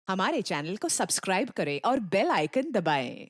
हमारे चैनल को सब्सक्राइब करें और बेल आइकन दबाएं।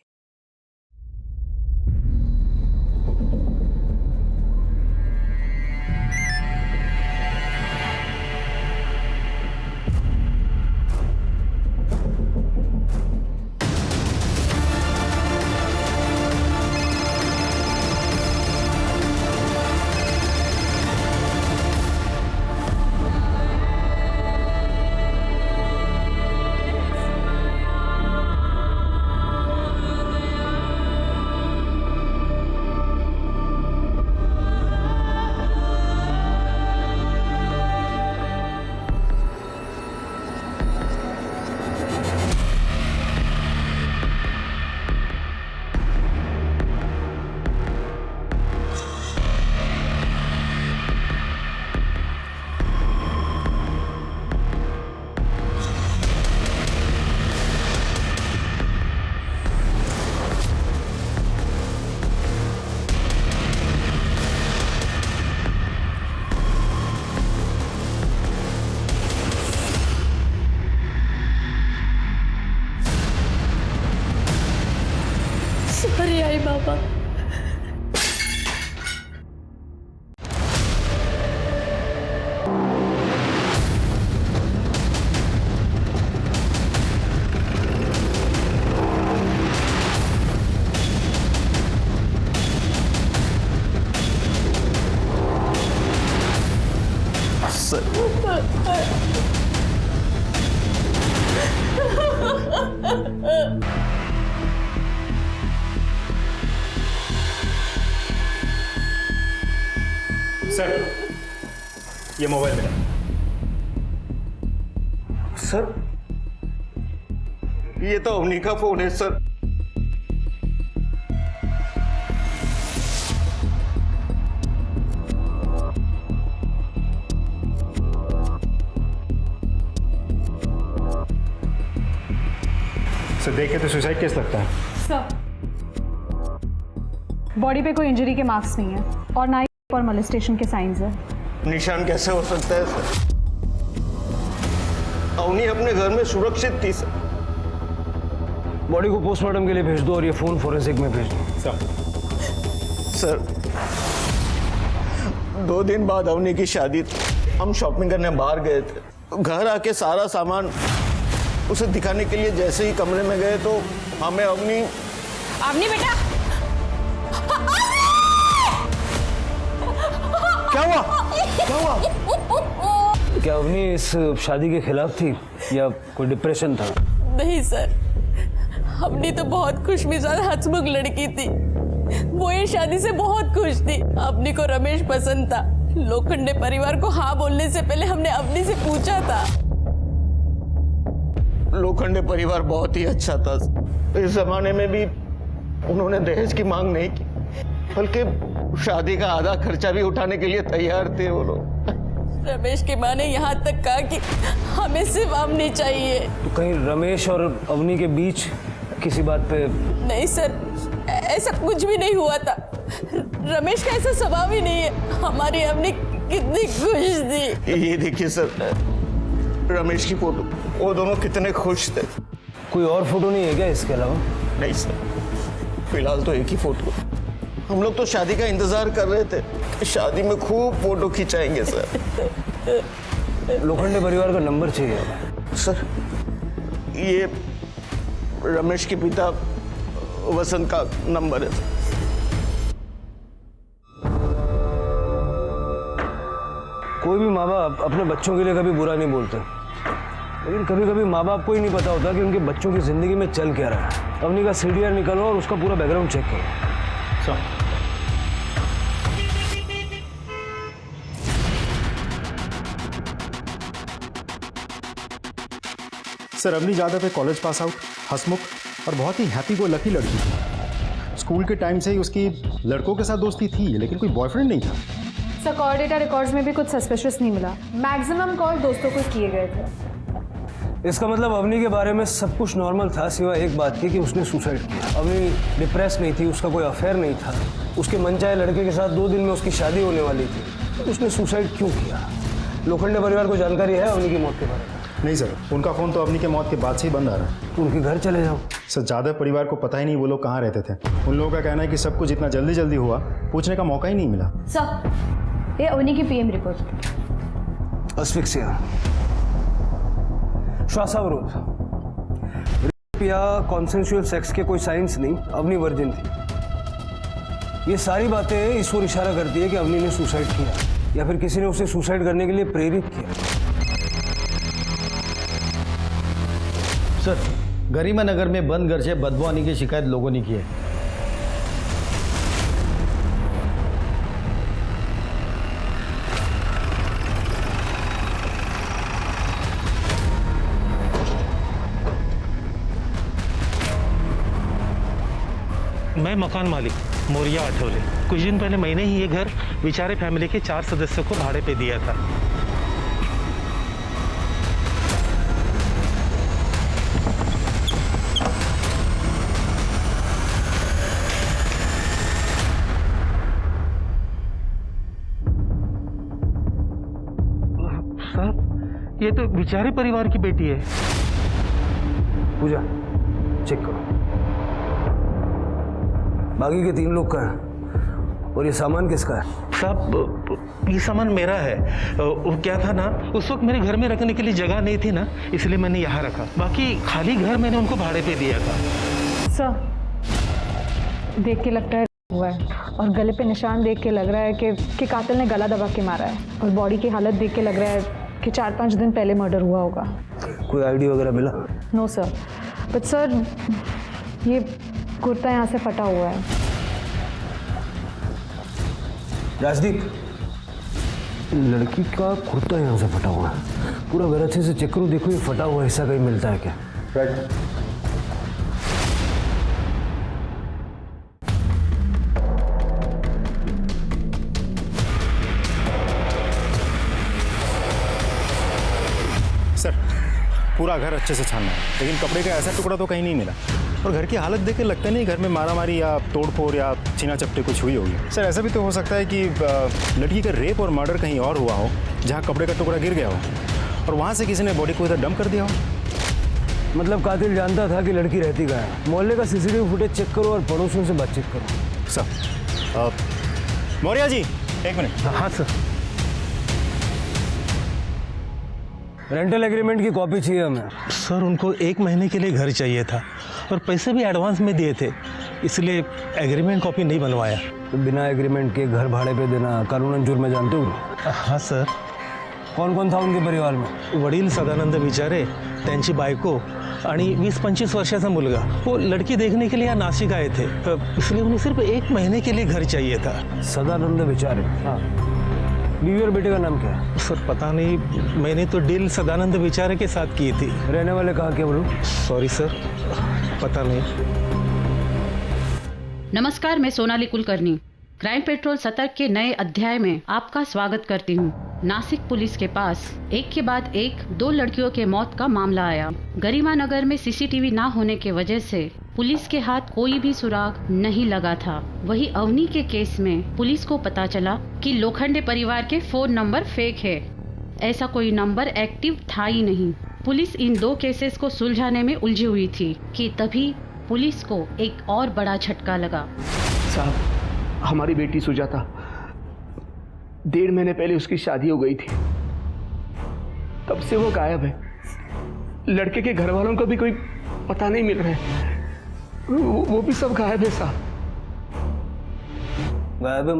Sorry I Baba. सर, ये मोबाइल मेरा। सर, ये तो अवनी का फोन है सर। सर देख के तो सुसाइड केस लगता है। सर, बॉडी पे कोई इंजरी के मार्क्स नहीं है और ना ही पर मोलेस्टेशन के साइंस है। निशान कैसे हो सकता है सर? अवनी अपने घर में सुरक्षित थी सर। बॉडी को पोस्टमार्टम के लिए भेज दो और ये फोन फोरेंसिक में भेज दो। सर 2 दिन बाद अवनी की शादी थी। हम शॉपिंग करने बाहर गए थे। घर आके सारा सामान उसे दिखाने के लिए जैसे ही कमरे में गए तो हमें अवनी बेटा, क्या हुआ? क्या अवनी इस शादी के खिलाफ थी या कोई डिप्रेशन था? नहीं सर, अवनी तो बहुत खुशमिजाज हंसमुख लड़की थी। वो ये शादी से बहुत खुश थी। अवनी को रमेश पसंद था। लोखंडे परिवार को हाँ बोलने से पहले हमने अवनी से पूछा था। लोखंडे परिवार बहुत ही अच्छा था। इस जमाने में भी उन्होंने दहेज की मांग नहीं की, बल्कि शादी का आधा खर्चा भी उठाने के लिए तैयार थे वो लोग। रमेश की माँ ने यहाँ तक कहा कि हमें सिर्फ अवनी चाहिए। तो कहीं रमेश और अवनी के बीच किसी बात पे? नहीं सर, ऐसा कुछ भी नहीं हुआ था। रमेश का ऐसा स्वभाव ही नहीं है। हमारी अवनी कितनी खुश थी। ये देखिए सर, रमेश की फोटो। वो दोनों कितने खुश थे। कोई और फोटो नहीं है क्या इसके अलावा? नहीं सर, फिलहाल तो एक ही फोटो। हम लोग तो शादी का इंतजार कर रहे थे। शादी में खूब फोटो खिंचाएंगे सर। लोखंडे परिवार का नंबर चाहिए सर। ये रमेश के पिता वसंत का नंबर है सर। कोई भी माँ बाप अपने बच्चों के लिए कभी बुरा नहीं बोलते, लेकिन कभी कभी माँ बाप को ही नहीं पता होता कि उनके बच्चों की जिंदगी में चल क्या रहा है। अवनी का सीडीआर निकालो और उसका पूरा बैकग्राउंड चेक करो। सर अवनी ज़्यादा पे कॉलेज पास आउट, हंसमुख और बहुत ही हैप्पी गो लकी लड़की थी। स्कूल के टाइम से ही उसकी लड़कों के साथ दोस्ती थी, लेकिन कोई बॉयफ्रेंड नहीं था। सर, कॉल डेटा रिकॉर्ड्स में भी कुछ सस्पिशियस नहीं मिला। मैक्सिमम कॉल दोस्तों को किए गए थे। इसका मतलब अवनी के बारे में सब कुछ नॉर्मल था, सिवाय एक बात की कि उसने सुसाइड किया। अवनी डिप्रेस नहीं थी, उसका कोई अफेयर नहीं था। उसके मनचाहे लड़के के साथ 2 दिन में उसकी शादी होने वाली थी। तो उसने सुसाइड क्यों किया? लोखंडे परिवार को जानकारी है अवनी की मौत के बारे में? नहीं सर, उनका फ़ोन तो अवनी के मौत के बाद से ही बंद आ रहा है। उनके घर चले जाओ। सर ज़्यादा परिवार को पता ही नहीं वो लोग कहाँ रहते थे। उन लोगों का कहना है कि सब कुछ इतना जल्दी जल्दी हुआ, पूछने का मौका ही नहीं मिला। सर, ये अवनी की पीएम रिपोर्ट। अस्फिक्सिया, श्वासावरोध, रेप या कॉन्सेंशुअल सेक्स के कोई साइंस नहीं, अवनी वर्जिन थी। ये सारी बातें इस ओर इशारा करती है कि अवनी ने सुसाइड किया या फिर किसी ने उसे सुसाइड करने के लिए प्रेरित किया। सर, गरिमा नगर में बंद घर से बदबू आने की शिकायत लोगों ने की है। मैं मकान मालिक मोरिया आठवले। कुछ दिन पहले मैंने ही ये घर बेचारे फैमिली के 4 सदस्यों को भाड़े पे दिया था। साहब, ये तो बेचारे परिवार की बेटी है। पूजा, चेक करो। बाकी के 3 लोग का है और ये सामान किसका है? साहब, ये सामान मेरा है। वो क्या था ना, उस वक्त मेरे घर में रखने के लिए जगह नहीं थी ना, इसलिए मैंने यहाँ रखा। बाकी खाली घर मैंने उनको भाड़े पे दिया था। सर, देख के लगता है हुआ है और गले पे निशान देख के लग रहा है कि कातिल ने गला दबा के मारा है और बॉडी की हालत देख के लग रहा है कि 4-5 दिन पहले मर्डर हुआ होगा। कोई आईडी वगैरह मिला? नो सर, बट सर ये कुर्ता यहाँ से फटा हुआ है। राजदीप, लड़की का कुर्ता यहाँ से फटा हुआ है। पूरा घर अच्छे से चेक करो, देखो ये फटा हुआ हिस्सा कहीं मिलता है क्या? राइट। सर, पूरा घर अच्छे से छानना है, लेकिन कपड़े का ऐसा टुकड़ा तो कहीं नहीं मिला और घर की हालत देख के लगता नहीं घर में मारामारी या तोड़फोड़ या छीना चपटे कुछ हुई होगी। सर, ऐसा भी तो हो सकता है कि लड़की का रेप और मर्डर कहीं और हुआ हो जहाँ कपड़े का टुकड़ा गिर गया हो और वहाँ से किसी ने बॉडी को इधर डंप कर दिया हो। मतलब कातिल जानता था कि लड़की रहती कहाँ है। मोहल्ले का सीसीटीवी फुटेज चेक करो और पड़ोसियों से बातचीत करो। सर, मौर्या जी, 1 मिनट। हाँ सर। रेंटल एग्रीमेंट की कॉपी चाहिए हमें। सर, उनको 1 महीने के लिए घर चाहिए था और पैसे भी एडवांस में दिए थे, इसलिए एग्रीमेंट कॉपी नहीं बनवाया। तो बिना एग्रीमेंट के घर भाड़े पे देना कानूनन जुर्म है, जानते हो? हाँ सर। कौन कौन था उनके परिवार में? वडील सदानंद विचारे, त्यांची बायको आणि 20-25 वर्षाचा मुलगा। वो लड़की देखने के लिए यहाँ नासिक आए थे, इसलिए उन्हें सिर्फ 1 महीने के लिए घर चाहिए था। सदानंद विचारे। हाँ। बीवी और बेटे का नाम क्या है? सर पता नहीं, मैंने तो डील सदानंद विचारे के साथ की थी। रहने वाले कहाँ के बोलो? सॉरी सर, पता नहीं। नमस्कार, मैं सोनाली कुलकर्णी। क्राइम पेट्रोल सतर्क के नए अध्याय में आपका स्वागत करती हूँ। नासिक पुलिस के पास एक के बाद एक 2 लड़कियों के मौत का मामला आया। गरिमा नगर में सीसीटीवी ना होने के वजह से पुलिस के हाथ कोई भी सुराग नहीं लगा था। वही अवनी के केस में पुलिस को पता चला कि लोखंडे परिवार के फोन नंबर फेक है। ऐसा कोई नंबर एक्टिव था ही नहीं। पुलिस इन 2 केसेस को सुलझाने में उलझी हुई थी कि तभी पुलिस को एक और बड़ा झटका लगा। साहब, हमारी बेटी सुजाता, 1.5 महीने पहले उसकी शादी हो गई थी। तब से वो गायब है। लड़के के घर वालों को भी कोई पता नहीं मिल रहा है। वो भी सब गायब है साहब। गायब है?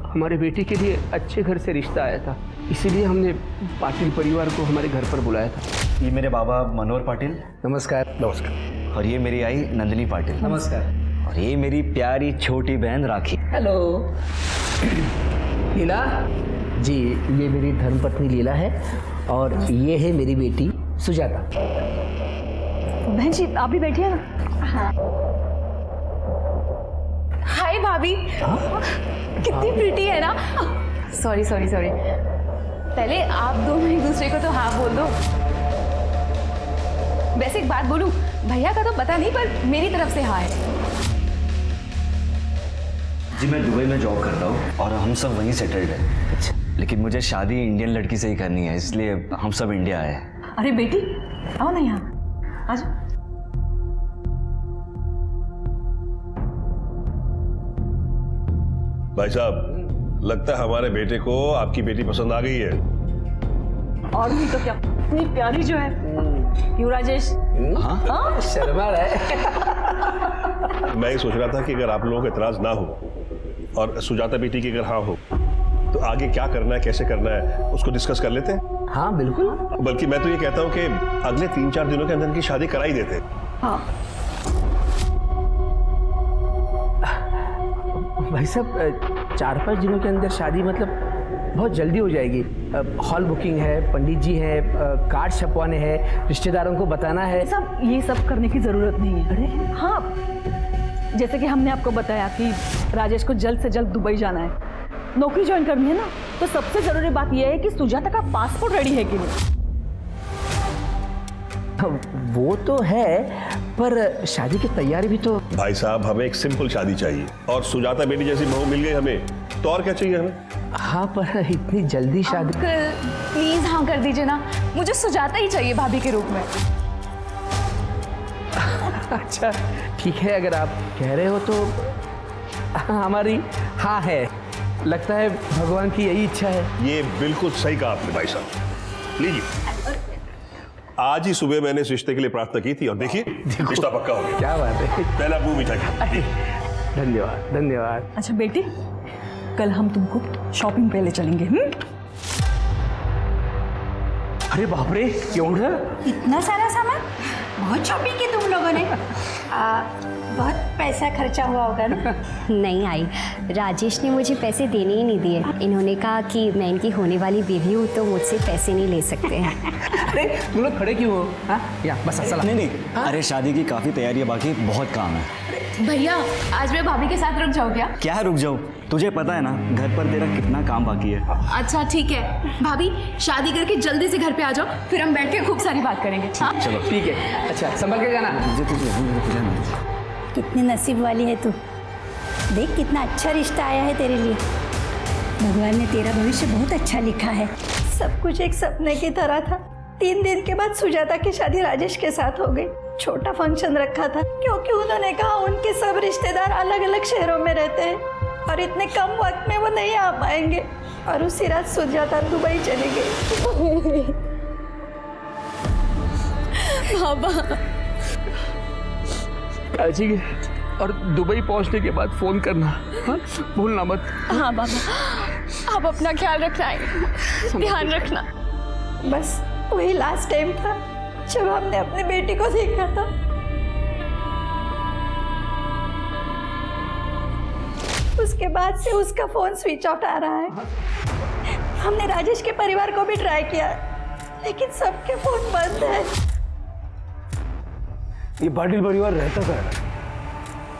हमारे बेटी के लिए अच्छे घर से रिश्ता आया था, इसीलिए हमने पाटिल परिवार को हमारे घर पर बुलाया था। ये मेरे बाबा मनोहर पाटिल। नमस्कार। नमस्कार। और ये मेरी आई नंदिनी पाटिल। नमस्कार। और ये मेरी प्यारी छोटी बहन राखी। हेलो। लीला जी, ये मेरी धर्मपत्नी लीला है और ये है मेरी बेटी सुजाता। बहन जी, आप भी बैठिए ना। हाय भाभी। कितनी प्रिटी है ना। सॉरी सॉरी सॉरी, पहले आप दोनों एक दूसरे को तो हाँ बोल दो। वैसे एक बात बोलूं, भैया का तो पता नहीं पर मेरी तरफ से हाँ है। जी मैं दुबई में जॉब करता हूँ और हम सब वहीं सेटल्ड हैं। लेकिन मुझे शादी इंडियन लड़की से ही करनी है, इसलिए हम सब इंडिया आए। अरे बेटी आओ ना यहाँ, आ जाओ। भाई साहब, लगता है हमारे बेटे को आपकी बेटी पसंद आ गई है। और नहीं तो क्या, इतनी प्यारी जो है। क्यों राजेश? हाँ? शर्मा रहा है। मैं ये सोच रहा था कि अगर आप लोगों को इतराज ना हो और सुजाता बेटी की अगर हाँ हो तो आगे क्या करना है, कैसे करना है, उसको डिस्कस कर लेते हैं। हाँ बिल्कुल। बल्कि मैं तो ये कहता हूँ कि अगले 3-4 दिनों के अंदर इनकी शादी करा ही देते। हाँ। भाई साहब 4-5 दिनों के अंदर शादी मतलब बहुत जल्दी हो जाएगी। हॉल बुकिंग है, पंडित जी है, कार्ड छपवाने हैं, रिश्तेदारों को बताना है। ये सब करने की जरूरत नहीं है। अरे हाँ, जैसे कि हमने आपको बताया कि राजेश को जल्द से जल्द दुबई जाना है, नौकरी ज्वाइन करनी है ना, तो सबसे जरूरी बात यह है कि सुजाता का पासपोर्ट रेडी है कि नहीं। वो तो है, पर शादी की तैयारी भी तो। भाई साहब, हमें एक सिंपल शादी चाहिए और सुजाता बेटी जैसी बहू मिल गई हमें, तो और क्या चाहिए हमें। हाँ, पर इतनी जल्दी शादी। प्लीज हाँ कर दीजिए ना, मुझे सुजाता ही चाहिए भाभी के रूप में। अच्छा ठीक है, अगर आप कह रहे हो तो हमारी हाँ है। लगता है भगवान की यही इच्छा है। ये बिल्कुल सही कहा आपने भाई साहब। लीजिए, आज ही सुबह मैंने इस रिश्ते के लिए प्रार्थना की थी और देखिए रिश्ता पक्का हो गया। क्या बात है। पहला मुंह मीठा किया। धन्यवाद धन्यवाद। अच्छा बेटी, कल हम तुमको शॉपिंग पे ले चलेंगे। अरे बाप रे, क्यों है? इतना सारा सामान, बहुत शॉपिंग की तुम लोगों ने। बहुत पैसा खर्चा हुआ होगा ना? नहीं आई, राजेश ने मुझे पैसे देने ही नहीं दिए। इन्होंने कहा कि मैं इनकी होने वाली बीवी हूँ तो मुझसे पैसे नहीं ले सकते हैं। अरे तुम लोग खड़े क्यों हो? हाँ या बस असला। नहीं अरे शादी की काफी तैयारी है, बाकी बहुत काम है। भैया आज मैं भाभी के साथ रुक जाऊँ क्या? क्या रुक जाऊँ, तुझे पता है ना घर पर तेरा कितना काम बाकी है। अच्छा ठीक है, भाभी शादी करके जल्दी से घर पे आ जाओ, फिर हम बैठ के खूब सारी बात करेंगे। हाँ? चलो ठीक है। अच्छा संभल के जाना। कितनी नसीब वाली है तू। देख कितना अच्छा रिश्ता आया है तेरे लिए। भगवान ने तेरा भविष्य बहुत अच्छा लिखा है। सब कुछ एक सपने की तरह था। 3 दिन के बाद सुजाता की शादी राजेश के साथ हो गई। छोटा फंक्शन रखा था क्योंकि उन्होंने कहा उनके सब रिश्तेदार अलग अलग शहरों में रहते हैं और इतने कम वक्त में वो नहीं आ पाएंगे। और उसी रात सुजाता दुबई चली गई। बाबा जी, और दुबई पहुंचने के बाद फोन करना, हाँ? भूलना मत। हाँ बाबा, आप अपना ख्याल रखना है, ध्यान रखना। बस वही लास्ट टाइम था जब हमने अपनी बेटी को देखा था। उसके बाद से उसका फोन स्विच ऑफ आ रहा है। हमने राजेश के परिवार को भी ट्राई किया लेकिन सबके फोन बंद है। ये पाटिल परिवार रहता कहाँ है?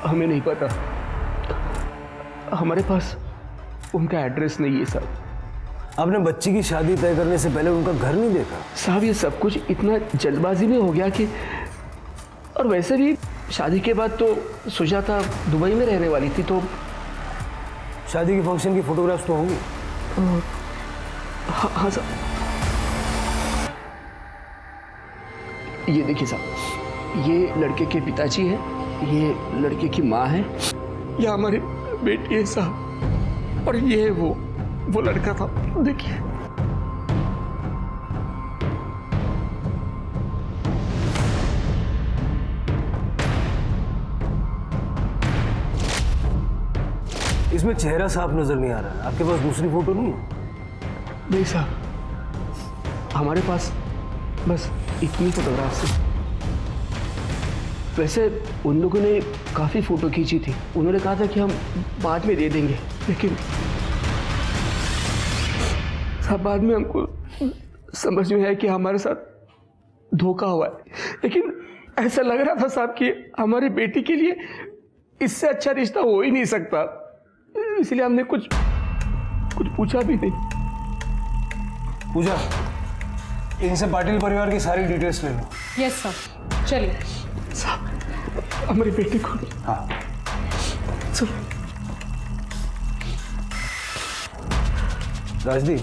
हमें नहीं पता, हमारे पास उनका एड्रेस नहीं है साहब। आपने बच्ची की शादी तय करने से पहले उनका घर नहीं देखा? साहब ये सब कुछ इतना जल्दबाजी में हो गया कि, और वैसे भी शादी के बाद तो सुजाता दुबई में रहने वाली थी, तो शादी के फंक्शन की फोटोग्राफ्स तो होंगी। हाँ साहब, ये देखिए साहब, ये लड़के के पिताजी हैं, ये लड़के की माँ है, ये हमारी बेटी है साहब, और ये वो लड़का था, देखिए। इसमें चेहरा साफ नजर नहीं आ रहा है। आपके पास दूसरी फोटो नहीं है? नहीं साहब, हमारे पास बस इतनी फोटोग्राफ्स है। वैसे उन लोगों ने काफ़ी फ़ोटो खींची थी, उन्होंने कहा था कि हम बाद में दे देंगे, लेकिन सब बाद में हमको समझ में आया कि हमारे साथ धोखा हुआ है। लेकिन ऐसा लग रहा था साहब कि हमारी बेटी के लिए इससे अच्छा रिश्ता हो ही नहीं सकता, इसलिए हमने कुछ पूछा भी नहीं। पूजा, इनसे पाटिल परिवार की सारी डिटेल्स ले लो। यस सर, चलिए। साहब हमारी बेटी को। हाँ चलो। राजदीप,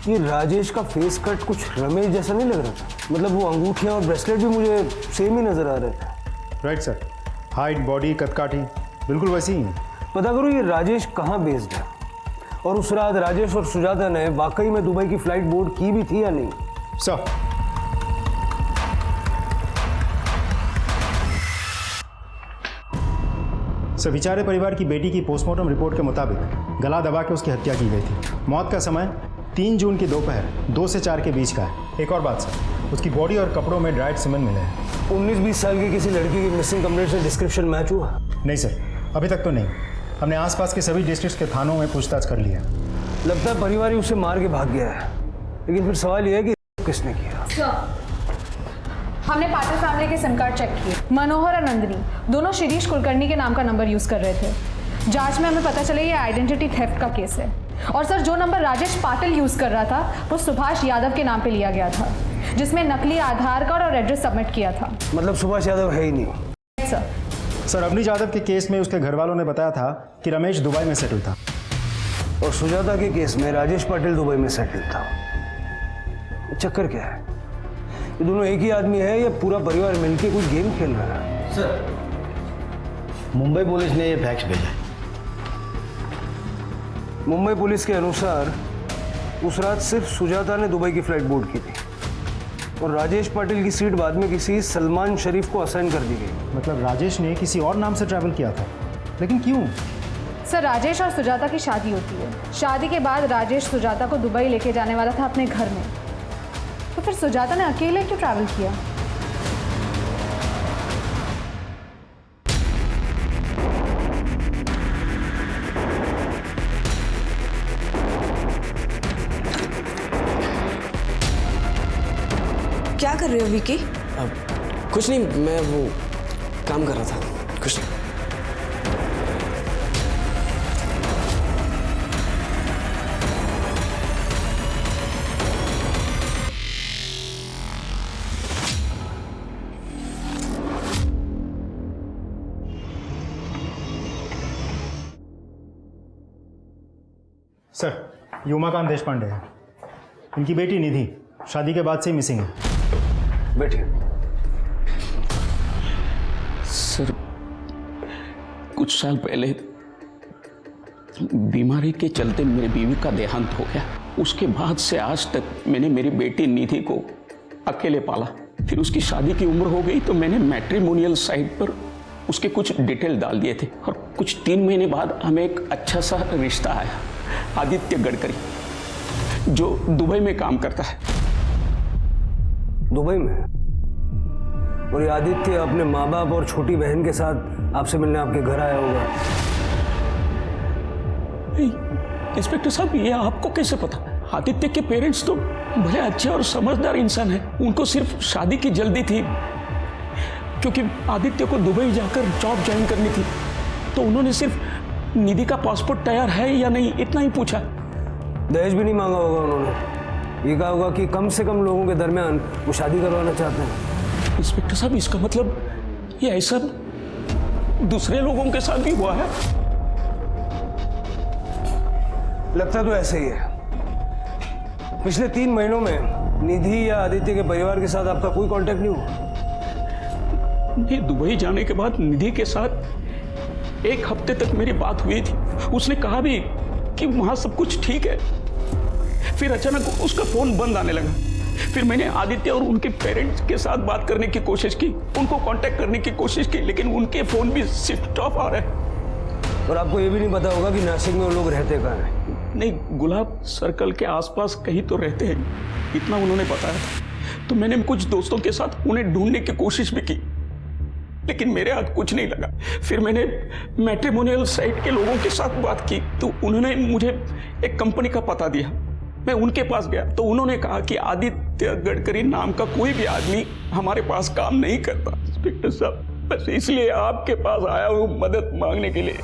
ये राजेश का फेस कट कुछ रमेश जैसा नहीं लग रहा था? मतलब वो अंगूठियां और ब्रेसलेट भी मुझे सेम ही नजर आ रहे थे। राइट सर, हाइट, बॉडी, कदकाठी बिल्कुल वैसी ही है। पता करो ये राजेश कहाँ बेस्ड है, और उस रात राजेश और सुजाता ने वाकई में दुबई की फ्लाइट बोर्ड की भी थी या नहीं? सर, विचारे परिवार की बेटी की पोस्टमार्टम रिपोर्ट के मुताबिक गला दबा के उसकी हत्या की गई थी। मौत का समय 3 जून की दोपहर 2 से 4 के बीच का है। एक और बात सर, उसकी बॉडी और कपड़ों में ड्राइड सीमेंट मिले हैं। 19-20 साल की किसी लड़की की मिसिंग कंप्लेंट से डिस्क्रिप्शन मैच हुआ? नहीं सर, अभी तक तो नहीं। हमने आसपास के सभी डिस्ट्रिक्ट के थानों में पूछताछ कर लिया। लगता है परिवार ही उसे मार के भाग गया है, लेकिन फिर सवाल यह है कि किसने किया? हमने पाटिल फैमिली के सिम कार्ड चेक किए। मनोहर और नंदिनी दोनों शिरीष कुलकर्णी के नाम का नंबर यूज कर रहे थे। जांच में हमें पता चला ये आइडेंटिटी थेफ्ट का केस है। और सर, जो नंबर राजेश पाटिल यूज कर रहा था वो सुभाष यादव के नाम पे लिया गया था, जिसमें नकली आधार कार्ड और एड्रेस सबमिट किया था। मतलब सुभाष यादव है ही नहीं? सर, अवनीश यादव के केस में उसके घर वालों ने बताया था कि रमेश दुबई में सेटल था, और सुजाता के केस में राजेश पाटिल दुबई में सेटल था। चक्कर क्या है? ये दोनों एक ही आदमी है या पूरा परिवार मिलके कोई गेम खेल रहा है? सर, मुंबई पुलिस ने ये फैक्स भेजा है। मुंबई पुलिस के अनुसार उस रात सिर्फ सुजाता ने दुबई की फ्लाइट बोर्ड की थी, और राजेश पाटिल की सीट बाद में किसी सलमान शरीफ को असाइन कर दी गई। मतलब राजेश ने किसी और नाम से ट्रैवल किया था, लेकिन क्यों? सर, राजेश और सुजाता की शादी होती है। शादी के बाद राजेश सुजाता को दुबई लेके जाने वाला था अपने घर में, तो फिर सुजाता ने अकेले क्यों ट्रैवल किया? क्या कर रहे हो विकी? कुछ नहीं, मैं वो काम कर रहा था। कुछ नहीं। सर, ये उमाकांत देशपांडे है। इनकी बेटी निधि शादी के बाद से ही मिसिंग है। बैठिए। सर, कुछ साल पहले बीमारी के चलते मेरी बीवी का देहांत हो गया। उसके बाद से आज तक मैंने मेरी बेटी निधि को अकेले पाला। फिर उसकी शादी की उम्र हो गई तो मैंने मैट्रिमोनियल साइट पर उसके कुछ डिटेल डाल दिए थे, और कुछ 3 महीने बाद हमें एक अच्छा सा रिश्ता आया। आदित्य गडकरी, जो दुबई में काम करता है। दुबई में? और ये आदित्य अपने माँ बाप और छोटी बहन के साथ आपसे मिलने आपके घर आया होगा? इंस्पेक्टर साहब, ये आपको कैसे पता? आदित्य के पेरेंट्स तो भले अच्छे और समझदार इंसान हैं। उनको सिर्फ शादी की जल्दी थी, क्योंकि आदित्य को दुबई जाकर जॉब ज्वाइन करनी थी। तो उन्होंने सिर्फ निधि का पासपोर्ट तैयार है या नहीं, इतना ही पूछा। दहेज भी नहीं मांगा होगा उन्होंने? ये कहा होगा कि कम से कम लोगों के दरमियान वो शादी करवाना चाहते हैं। इंस्पेक्टर साहब, इसका मतलब ये ऐसा दूसरे लोगों के साथ भी हुआ है? लगता तो ऐसे ही है। पिछले 3 महीनों में निधि या आदित्य के परिवार के साथ आपका कोई कांटेक्ट नहीं हुआ? नहीं, दुबई जाने के बाद निधि के साथ 1 हफ्ते तक मेरी बात हुई थी। उसने कहा भी कि वहां सब कुछ ठीक है। फिर अचानक उसका फोन बंद आने लगा। फिर मैंने आदित्य और उनके पेरेंट्स के साथ बात करने की कोशिश की, उनको कांटेक्ट करने की कोशिश की, लेकिन उनके फोन भी स्विच ऑफ आ रहे हैं। और आपको ये भी नहीं पता होगा कि नासिक में वो लोग रहते कहाँ हैं? नहीं, गुलाब सर्कल के आसपास कहीं तो रहते हैं, इतना उन्होंने बताया था। तो मैंने कुछ दोस्तों के साथ उन्हें ढूंढने की कोशिश भी की, लेकिन मेरे हाथ कुछ नहीं लगा। फिर मैंने मैट्रिमोनियल साइट के लोगों के साथ बात की, तो उन्होंने मुझे एक कंपनी का पता दिया। मैं उनके पास गया तो उन्होंने कहा कि आदित्य गडकरी नाम का कोई भी आदमी हमारे पास काम नहीं करता। इंस्पेक्टर साहब, बस इसलिए आपके पास आया हूँ मदद मांगने के लिए।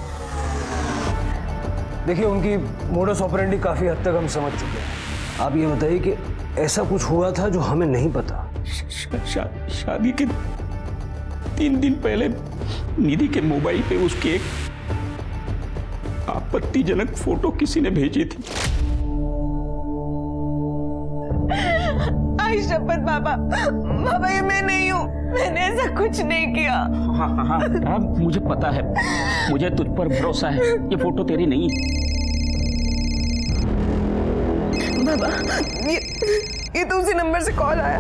देखिए, उनकी मोडस ऑपरेंडी काफी हद तक हम समझ चुके हैं। आप ये बताइए कि ऐसा कुछ हुआ था जो हमें नहीं पता? शादी के 3 दिन पहले निधि के मोबाइल पे उसकी एक आपत्तिजनक फोटो किसी ने भेजी थी। शपथ बाबा, बाबा ये मैं नहीं हूँ, मैंने ऐसा कुछ नहीं किया। हाँ हाँ हाँ, मुझे पता है, मुझे तुझ पर भरोसा है, ये फोटो तेरी नहीं है। बाबा ये तो उसी नंबर से कॉल आया।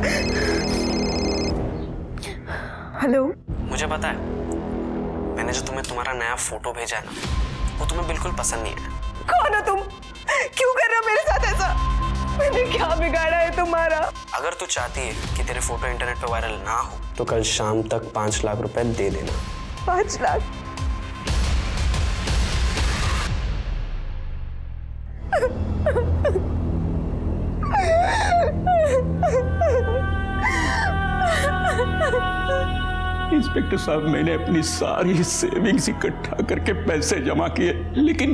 हेलो। मुझे पता है, मैंने जो तुम्हें तुम्हारा नया फोटो भेजा है ना, वो तुम्हें बिल्कुल पसंद नहीं है। कौन हो तुम? क्यों कर रहे हो मेरे साथ ऐसा? मैंने क्या बिगाड़ा है तुम्हारा? अगर तू चाहती है कि तेरे फोटो इंटरनेट पे वायरल ना हो तो कल शाम तक 5 लाख रुपए दे देना। 5 लाख? इंस्पेक्टर साहब, मैंने अपनी सारी सेविंग्स इकट्ठा करके पैसे जमा किए, लेकिन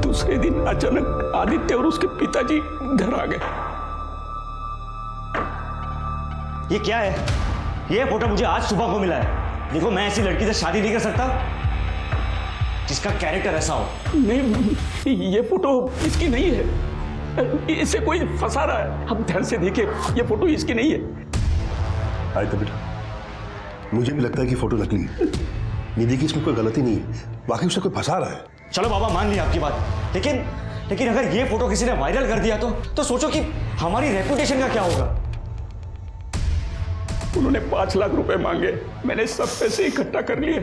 दूसरे दिन अचानक आदित्य और उसके पिताजी घर आ गए। ये क्या है? ये फोटो मुझे आज सुबह को मिला है। देखो, मैं ऐसी लड़की से शादी नहीं कर सकता जिसका कैरेक्टर ऐसा हो। नहीं, ये फोटो इसकी नहीं है, इसे कोई फंसा रहा है। आप ध्यान से देखिए, ये फोटो इसकी नहीं है। आदित्य बेटा, मुझे भी लगता है कि फोटो नकली है। निधि की इसमें कोई गलती नहीं है, वाकई उसे कोई फंसा रहा है। चलो बाबा, मान लिया आपकी बात, लेकिन अगर ये फोटो किसी ने वायरल कर दिया तो सोचो कि हमारी रेपुटेशन का क्या होगा। उन्होंने 5 लाख रुपए मांगे, मैंने सब पैसे इकट्ठा कर लिए।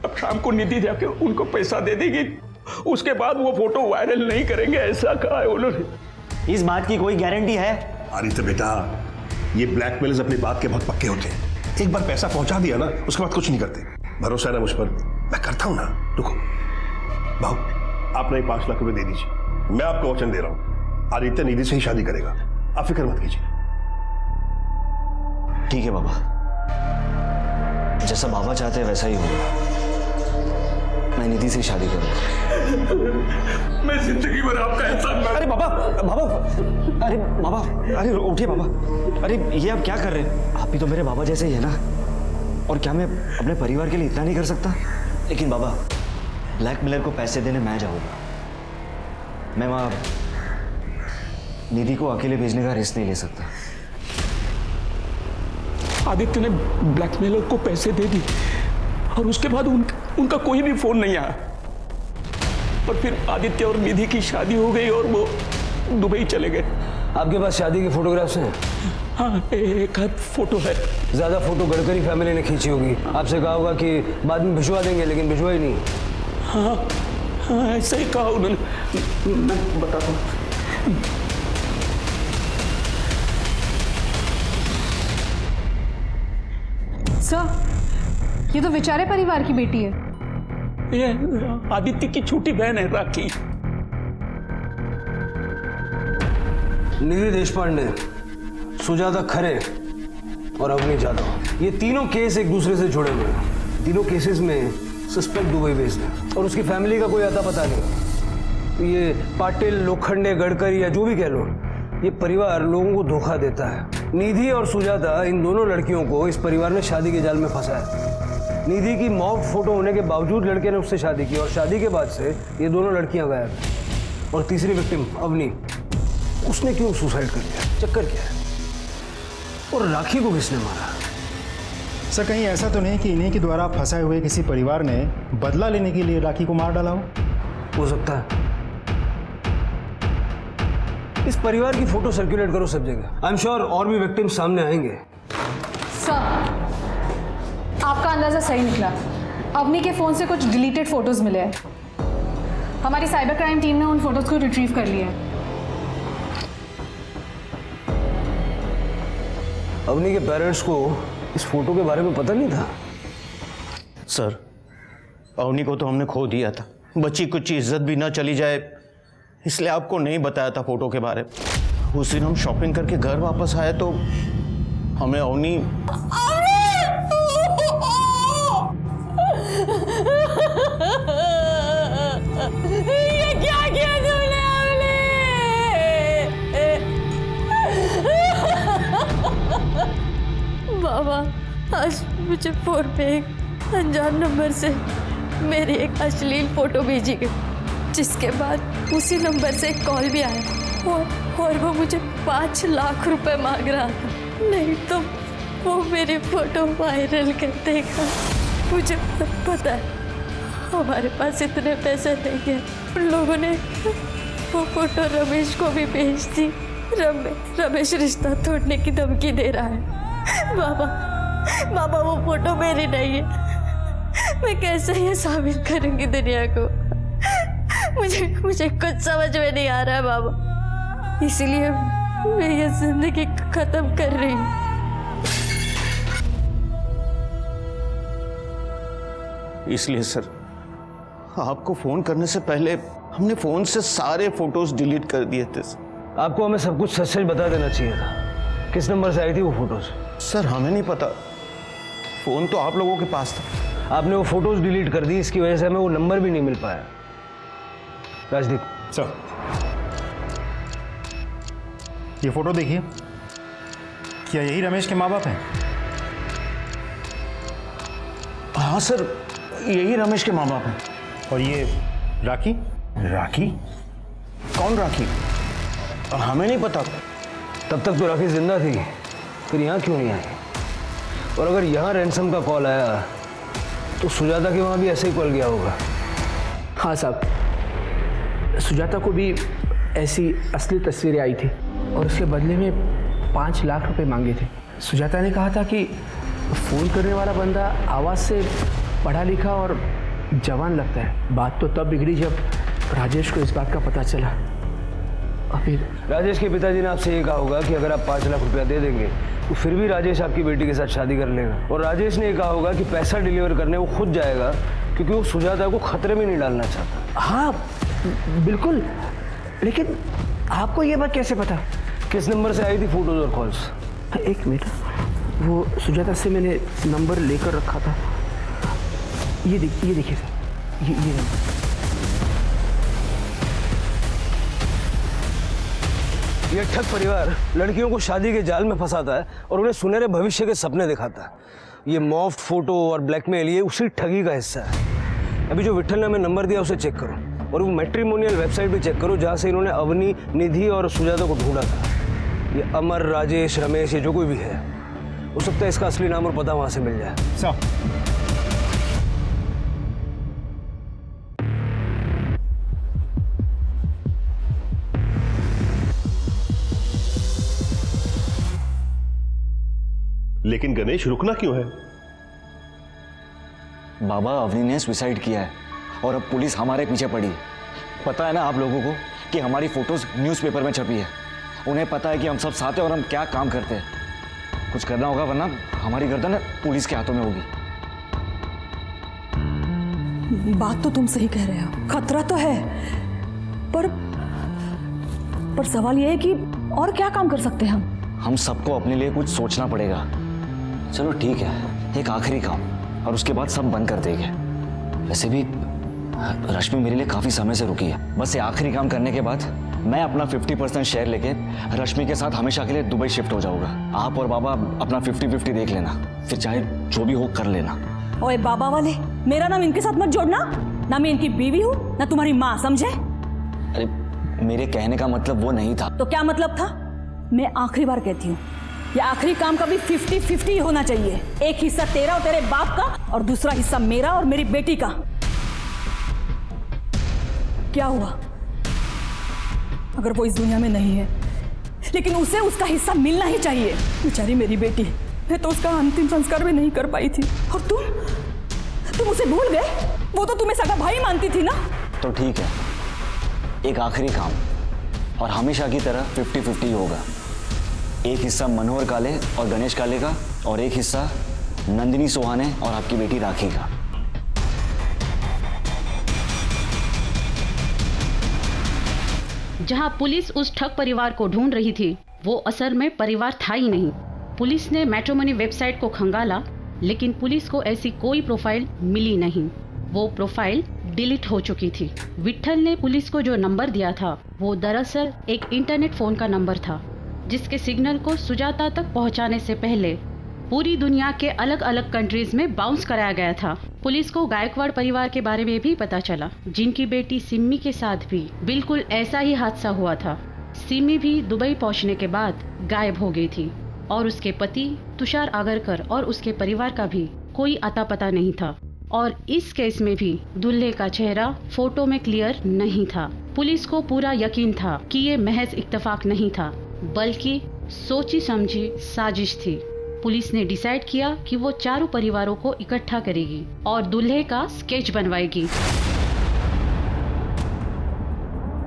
अब शाम को निधि जाके उनको पैसा दे देगी, उसके बाद वो फोटो वायरल नहीं करेंगे, ऐसा कहा है उन्होंने। इस बात की कोई गारंटी है? आदित्य बेटा, ये ब्लैकमेलर्स अपनी बात के बहुत पक्के होते हैं। एक बार पैसा पहुंचा दिया ना, उसके बाद कुछ नहीं करते। भरोसा है ना मुझ पर? मैं करता हूं ना। रुको बाबू, आप नहीं 5 लाख रुपए दे दीजिए, मैं आपको वचन दे रहा हूं, आदित्य निधि से ही शादी करेगा। आप फिक्र मत कीजिए। ठीक है बाबा, जैसा बाबा चाहते हैं वैसा ही होगा। मैं निधि से ही शादी करूंगा। मैं जिंदगी भर आपका एहसान। अरे बाबा, अरे उठिए बाबा। अरे ये आप क्या कर रहे हैं? आप भी तो मेरे बाबा जैसे ही है ना। और क्या मैं अपने परिवार के लिए इतना नहीं कर सकता? लेकिन बाबा, ब्लैकमेलर को पैसे देने मैं जाऊंगा। मैं वहां निधि को अकेले भेजने का रिस्क नहीं ले सकता। आदित्य ने ब्लैकमेलर को पैसे दे दी और उसके बाद उनका कोई भी फोन नहीं आया। और फिर आदित्य और निधि की शादी हो गई और वो दुबई चले गए। आपके पास शादी के फोटोग्राफ्स हैं? हाँ, एक आध फोटो है। ज्यादा फोटो गडकरी फैमिली ने खींची होगी। आपसे कहा होगा कि बाद में भिजवा देंगे, लेकिन भिजवा ही नहीं। हाँ हाँ, ऐसा ही कहा उन्होंने। मैं बताता हूँ। सर, ये तो बेचारे परिवार की बेटी है। ये आदित्य की छोटी बहन है राखी। निधि देशपांडे, सुजाता खरे और अवनी जाधव, ये तीनों केस एक दूसरे से जुड़े हुए हैं। तीनों केसेस में सस्पेक्ट दुबई बेस्ड है और उसकी फैमिली का कोई अता पता नहीं। ये पाटिल, लोखंडे, गडकरी या जो भी कह लो, ये परिवार लोगों को धोखा देता है। निधि और सुजाता, इन दोनों लड़कियों को इस परिवार ने शादी के जाल में फंसाया। निधि की मॉक फोटो होने के बावजूद लड़के ने उससे शादी की और शादी के बाद से ये दोनों लड़कियां गायब हैं। और तीसरी विक्टिम अवनी, उसने क्यों सुसाइड कर लिया? चक्कर क्या है? और राखी को किसने मारा? सर, कहीं ऐसा तो नहीं कि इन्हीं के द्वारा फंसाए हुए किसी परिवार ने बदला लेने के लिए राखी को मार डाला हो सकता है। इस परिवार की फोटो सर्कुलेट करो सब जगह। आई एम श्योर और भी विक्टिम सामने आएंगे। सर, आपका अंदाजा सही निकला। अवनी के फोन से कुछ डिलीटेड फोटोज मिले हैं। हमारी साइबर क्राइम टीम ने उन फोटोज को रिट्रीव कर लिया है। अवनी के पेरेंट्स को इस फोटो के बारे में पता नहीं था। सर, अवनी को तो हमने खो दिया था। बच्ची कुछ इज्जत भी ना चली जाए, इसलिए आपको नहीं बताया था फोटो के बारे में। उस दिन हम शॉपिंग करके घर वापस आए तो हमें अवनी ये क्या किया तूने अवनी? बाबा, आज मुझे फोन पे एक अनजान नंबर से मेरी एक अश्लील फोटो भेजी गई, जिसके बाद उसी नंबर से एक कॉल भी आया और वो मुझे 5 लाख रुपए मांग रहा था। नहीं तो वो मेरी फोटो वायरल कर देगा। मुझे पता है हमारे पास इतने पैसे नहीं है। उन लोगों ने वो फोटो रमेश को भी भेज दी। रमेश रिश्ता तोड़ने की धमकी दे रहा है। बाबा वो फोटो मेरी नहीं है। मैं कैसे ये साबित करूंगी दुनिया को? मुझे कुछ समझ में नहीं आ रहा है बाबा, इसीलिए मैं ये जिंदगी खत्म कर रही हूँ। इसलिए सर आपको फोन करने से पहले हमने फोन से सारे फोटोज डिलीट कर दिए थे। आपको हमें सब कुछ सच सच बता देना चाहिए था। किस नंबर से आई थी वो फोटोज? सर हमें नहीं पता, फोन तो आप लोगों के पास था। आपने वो फोटोज डिलीट कर दी, इसकी वजह से हमें वो नंबर भी नहीं मिल पाया। राजदीप सर ये फोटो देखिए, क्या यही रमेश के माँ बाप हैं? हाँ सर यही रमेश के माँ बाप हैं। और ये राखी? राखी? कौन राखी? हमें नहीं पता। तब तक तो राखी जिंदा थी, फिर यहाँ क्यों नहीं आई? और अगर यहाँ रैंसम का कॉल आया तो सुजाता के वहाँ भी ऐसे ही कॉल गया होगा। हाँ साहब, सुजाता को भी ऐसी असली तस्वीरें आई थी और उसके बदले में 5 लाख रुपए मांगे थे। सुजाता ने कहा था कि फ़ोन करने वाला बंदा आवाज़ से पढ़ा लिखा और जवान लगता है। बात तो तब बिगड़ी जब राजेश को इस बात का पता चला। और फिर राजेश के पिताजी ने आपसे ये कहा होगा कि अगर आप 5 लाख रुपया दे देंगे तो फिर भी राजेश आपकी बेटी के साथ शादी कर लेगा। और राजेश ने ये कहा होगा कि पैसा डिलीवर करने वो खुद जाएगा क्योंकि वो सुजाता को खतरे में नहीं डालना चाहता। हाँ बिल्कुल, लेकिन आपको ये बात कैसे पता? किस नंबर से आई थी फोटोज और कॉल्स? 1 मिनट, वो सुजाता से मैंने नंबर लेकर रखा था। ये देखिए सर, ये नंबर। ये ठग परिवार लड़कियों को शादी के जाल में फंसाता है और उन्हें सुनहरे भविष्य के सपने दिखाता है। ये मॉफ्ड फोटो और ब्लैकमेल ये उसी ठगी का हिस्सा है। अभी जो विट्ठल ने हमें नंबर दिया उसे चेक करो और वो मैट्रिमोनियल वेबसाइट भी चेक करो जहाँ से इन्होंने अवनी, निधि और सुजाता को ढूंढा था। ये अमर, राजेश, रमेश, ये जो कोई भी है, हो सकता है इसका असली नाम और पता वहाँ से मिल जाए। लेकिन गणेश रुकना क्यों है? बाबा अवनी ने सुसाइड किया है और अब पुलिस हमारे पीछे पड़ी है। पता है ना आप लोगों को कि हमारी फोटोज न्यूज़पेपर में छपी है। उन्हें पता है कि हम सब साथ हैं और हम क्या काम करते हैं। कुछ करना होगा वरना हमारी गर्दन पुलिस के हाथों में होगी। बात तो तुम सही कह रहे हो, खतरा तो है, पर सवाल यह है कि और क्या काम कर सकते हैं हम सबको अपने लिए कुछ सोचना पड़ेगा। चलो ठीक है, एक आखिरी काम और उसके बाद सब बंद कर देंगे। वैसे भी रश्मि मेरे लिए काफ़ी समय से रुकी है। बस ये आखिरी काम करने के बाद मैं अपना 50% शेयर लेके रश्मि के साथ हमेशा के लिए दुबई शिफ्ट हो जाऊंगा। आप और बाबा अपना 50-50 देख लेना, फिर चाहे जो भी हो कर लेना। ओए बाबा वाले, मेरा नाम इनके साथ मत जोड़ना। ना मैं इनकी बीवी हूँ ना तुम्हारी माँ, समझे? अरे मेरे कहने का मतलब वो नहीं था। तो क्या मतलब था? मैं आखिरी बार कहती हूँ, ये आखिरी काम का भी 50-50 होना चाहिए। एक हिस्सा तेरा और तेरे बाप का और दूसरा हिस्सा मेरा और मेरी बेटी का। क्या हुआ अगर वो इस दुनिया में नहीं है? लेकिन उसे उसका हिस्सा मिलना ही चाहिए। बेचारी मेरी बेटी, मैं तो उसका अंतिम संस्कार भी नहीं कर पाई थी। और तुम उसे भूल गए? वो तो तुम्हें सगा भाई मानती थी ना। तो ठीक है, एक आखिरी काम और हमेशा की तरह 50-50 होगा। एक हिस्सा मनोहर काले और गणेश काले का और एक हिस्सा नंदिनी सोहाने और आपकी बेटी राखी का। जहां पुलिस उस ठग परिवार को ढूंढ रही थी, वो असल में परिवार था ही नहीं। पुलिस ने मैट्रिमोनी वेबसाइट को खंगाला, लेकिन पुलिस को ऐसी कोई प्रोफाइल मिली नहीं। वो प्रोफाइल डिलीट हो चुकी थी। विट्ठल ने पुलिस को जो नंबर दिया था वो दरअसल एक इंटरनेट फोन का नंबर था, जिसके सिग्नल को सुजाता तक पहुंचाने से पहले पूरी दुनिया के अलग अलग कंट्रीज में बाउंस कराया गया था। पुलिस को गायकवाड़ परिवार के बारे में भी पता चला, जिनकी बेटी सिम्मी के साथ भी बिल्कुल ऐसा ही हादसा हुआ था। सिम्मी भी दुबई पहुंचने के बाद गायब हो गई थी। और उसके पति तुषार आगरकर और उसके परिवार का भी कोई अता पता नहीं था। और इस केस में भी दूल्हे का चेहरा फोटो में क्लियर नहीं था। पुलिस को पूरा यकीन था कि ये महज इत्तेफाक नहीं था, बल्कि सोची समझी साजिश थी। पुलिस ने डिसाइड किया कि वो चारों परिवारों को इकट्ठा करेगी और दूल्हे का स्केच बनवाएगी।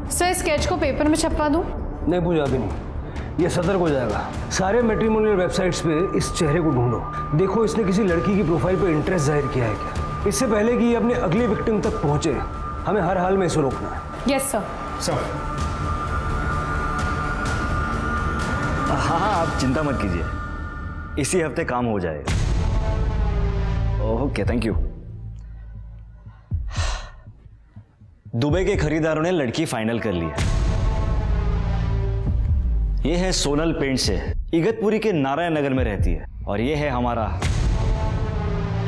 सर, स्केच को पेपर में छपवा दूं? नहीं पूजा, अभी नहीं, ये सतर्क हो जाएगा। सारे मैट्रिमोनियल वेबसाइट्स पे इस चेहरे को ढूंढो, देखो इसने किसी लड़की की प्रोफाइल पे इंटरेस्ट जाहिर किया है क्या। इससे पहले कि ये अपने अगले विक्टिम तक पहुंचे, हमें हर हाल में इसे रोकना है। Yes sir. हाँ हाँ, आप चिंता मत कीजिए, इसी हफ्ते काम हो जाएगा। Okay, thank you. दुबई के खरीदारों ने लड़की फाइनल कर ली है। ये है सोनल पेंट से, इगतपुरी के नारायण नगर में रहती है, और ये है हमारा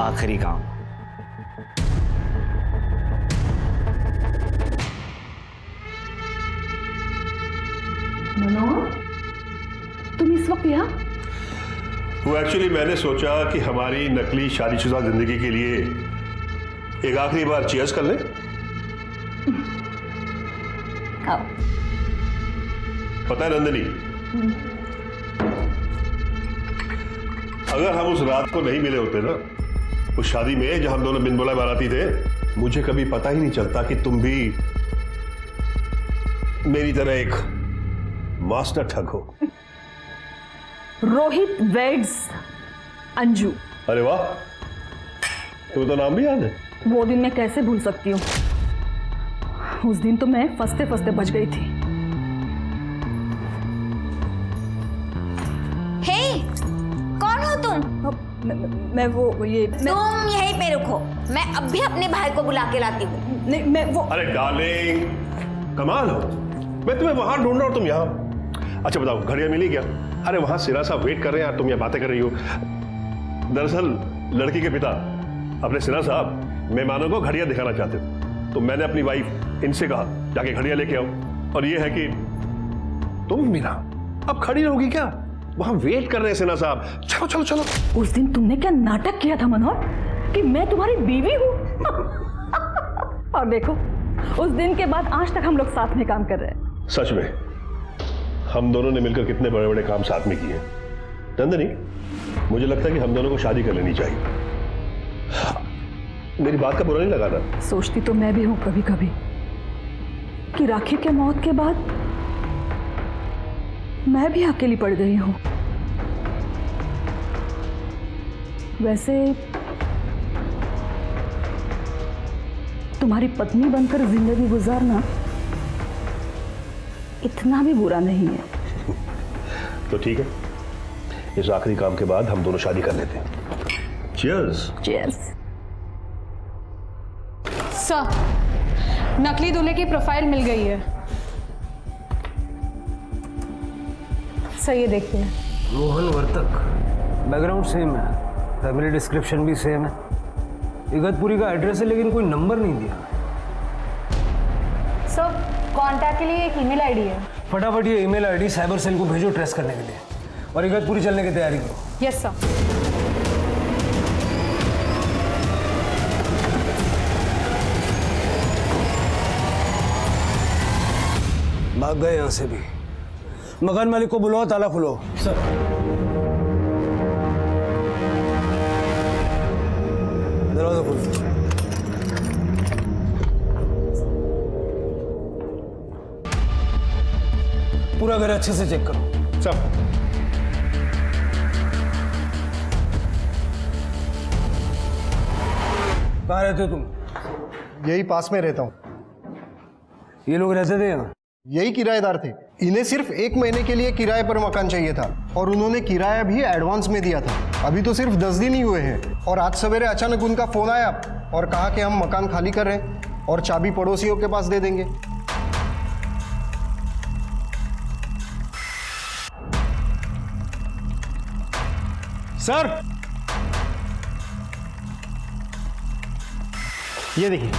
आखिरी काम। मनोहर, तुम इस वक्त यहाँ? वो एक्चुअली मैंने सोचा कि हमारी नकली शादीशुदा जिंदगी के लिए एक आखिरी बार चीयर्स कर लें। आओ। पता है नंदिनी, अगर हम उस रात को नहीं मिले होते ना, उस शादी में जहां हम दोनों बिन बुलाए बाराती थे, मुझे कभी पता ही नहीं चलता कि तुम भी मेरी तरह एक मास्टर ठग हो। रोहित वेड्स अंजू। अरे वाह, तुम्हें तो नाम भी याद है। वो दिन मैं कैसे भूल सकती हूँ। उस दिन तो मैं फंसते फंसते बच गई थी। हे, कौन हो तुम? मैं वो ये तुम यहीं पे रुको, मैं अब भी अपने भाई को बुला के लाती हूँ। नहीं, मैं वो। अरे डार्लिंग, कमाल हो, मैं तुम्हें वहां ढूंढ रहा हूँ, तुम यहाँ। अच्छा बताओ, घड़ियां मिली क्या? अरे वहां सिरा साहब वेट कर रहे हैं यार, तुम यहाँ बातें कर रही हो। दरअसल लड़की के पिता अपने सिरा साहब मेहमानों को घड़ियां दिखाना चाहते थे, तो मैंने अपनी वाइफ इनसे कहा जाके घड़ियां लेके आओ। और ये है कि तुम मीरा अब खड़ी रहोगी क्या? वहां वेट कर रहे हैं सिन्हा साहब। चलो चलो चलो। उस दिन तुमने क्या नाटक किया था मनोहर कि मैं तुम्हारी बीवी हूँ। और देखो, उस दिन के बाद आज तक हम लोग साथ में काम कर रहे हैं। सच में हम दोनों ने मिलकर कितने बड़े बड़े काम साथ में किए। नंदिनी, मुझे लगता है कि हम दोनों को शादी कर लेनी चाहिए। मेरी बात का बुरा नहीं लगाना। सोचती तो मैं भी हूं कभी कभी कि राखी के मौत के बाद मैं भी अकेली पड़ गई हूं। वैसे तुम्हारी पत्नी बनकर जिंदगी गुजारना इतना भी बुरा नहीं है। तो ठीक है, इस आखिरी काम के बाद हम दोनों शादी कर लेते हैं। चीयर्स। चीयर्स। सर, नकली दूल्हे की प्रोफाइल मिल गई है। सर, ये देखते हैं। रोहन वर्तक, बैकग्राउंड सेम है, फैमिली डिस्क्रिप्शन भी सेम है, इगतपुरी का एड्रेस है, लेकिन कोई नंबर नहीं दिया। सर, कांटेक्ट के लिए एक ईमेल आईडी है। फटाफट ये ईमेल आईडी साइबर सेल को भेजो ट्रेस करने के लिए, और इगतपुरी चलने की तैयारी करो। Yes sir. भाग गए यहां से भी। मकान मालिक को बुलाओ, ताला खुलो। सर। दरवाजा खोलो। पूरा घर अच्छे से चेक करो। सब। कहाँ रहते हो तुम? यही पास में रहता हूँ। ये लोग रहते थे यहाँ? यही किराएदार थे। इन्हें सिर्फ 1 महीने के लिए किराए पर मकान चाहिए था और उन्होंने किराया भी एडवांस में दिया था। अभी तो सिर्फ 10 दिन ही हुए हैं और आज सवेरे अचानक उनका फोन आया और कहा कि हम मकान खाली कर रहे हैं और चाबी पड़ोसियों के पास दे देंगे। सर, ये देखिए।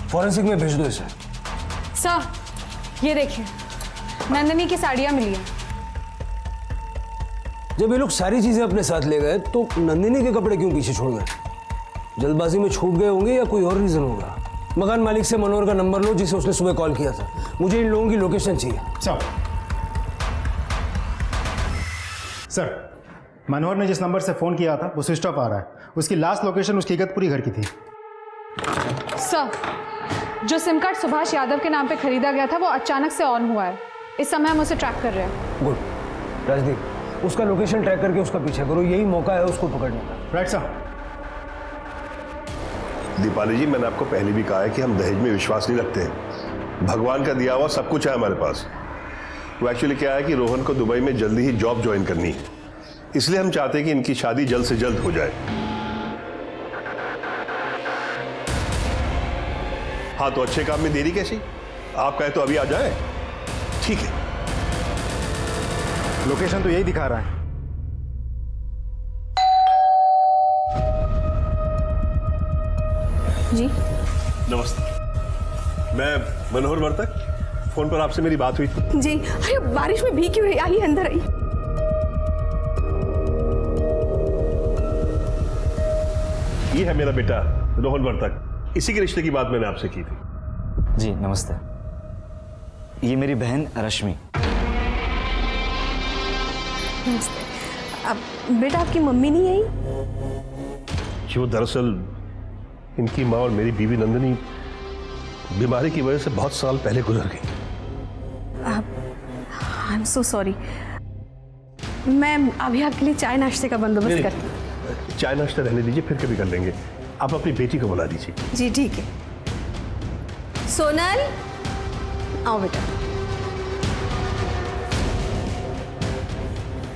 फॉरेंसिक में भेज दो इसे। सर, ये देखिए, नंदिनी की साड़ियाँ मिली हैं। जब ये लोग सारी चीजें अपने साथ ले गए तो नंदिनी के कपड़े क्यों पीछे छोड़ गए? जल्दबाजी में छूट गए होंगे या कोई और रीजन होगा। मकान मालिक से मनोहर का नंबर लो जिसे उसने सुबह कॉल किया था। मुझे इन लोगों की लोकेशन चाहिए। सर, मनोहर ने जिस नंबर से फ़ोन किया था वो स्विच ऑफ आ रहा है। उसकी लास्ट लोकेशन उसकी इगतपुरी घर की थी। सर, जो सिम कार्ड सुभाष यादव के नाम पे खरीदा गया था वो अचानक से ऑन हुआ है। इस समय हम उसे ट्रैक कर रहे हैं। गुड राजदीप, उसका लोकेशन ट्रैक करके उसका पीछा करो, यही मौका है उसको पकड़ने का। Right sir. दीपाली जी, मैंने आपको पहले भी कहा है कि हम दहेज में विश्वास नहीं रखते हैं। भगवान का दिया हुआ सब कुछ है हमारे पास। तो एक्चुअली क्या है कि रोहन को दुबई में जल्दी ही जॉब ज्वाइन करनी है, इसलिए हम चाहते हैं कि इनकी शादी जल्द से जल्द हो जाए। हाँ, तो अच्छे काम में देरी कैसी? आप कहे तो अभी आ जाए। ठीक है, लोकेशन तो यही दिखा रहा है। जी नमस्ते, मैं मनोहर वर्तक। फोन पर आपसे मेरी बात हुई थी। जी, अरे बारिश में भीग क्यों रही? आइए अंदर आइए। ये है मेरा बेटा रोहन वर्तक, इसी के रिश्ते की बात मैंने आपसे की थी। जी नमस्ते, ये मेरी बहन रश्मि। नमस्ते। अब बेटा आपकी मम्मी नहीं आई? जो दरअसल इनकी माँ और मेरी बीवी नंदिनी बीमारी की वजह से बहुत साल पहले गुजर गई। I am so sorry. मैं अभी आपके लिए चाय नाश्ते का बंदोबस्त करती हूँ। चाय नाश्ता रहने दीजिए, फिर कभी कर लेंगे। आप अपनी बेटी को बुला दीजिए। जी ठीक है। सोनल, आओ बेटा।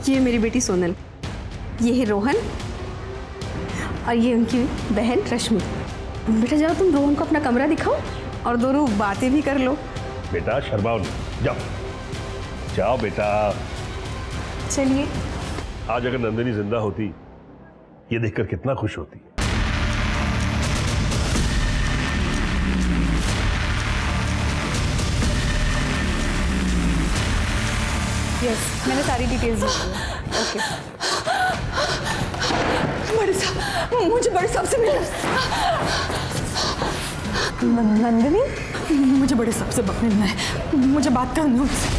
ये मेरी बेटी सोनल, ये है रोहन और ये उनकी बहन रश्मि। बेटा जाओ, तुम रोहन को अपना कमरा दिखाओ और दोनों बातें भी कर लो। बेटा शर्माओ नहीं, जाओ जाओ बेटा। चलिए। आज अगर नंदिनी जिंदा होती, ये देखकर कितना खुश होती। यस, मैंने सारी डिटेल्स दी है। ओके। बड़े साहब, मुझे बड़े साहब से मिलना। नंदिनी, मुझे बड़े साहब से मिलना है, मुझे बात करनी है उनसे।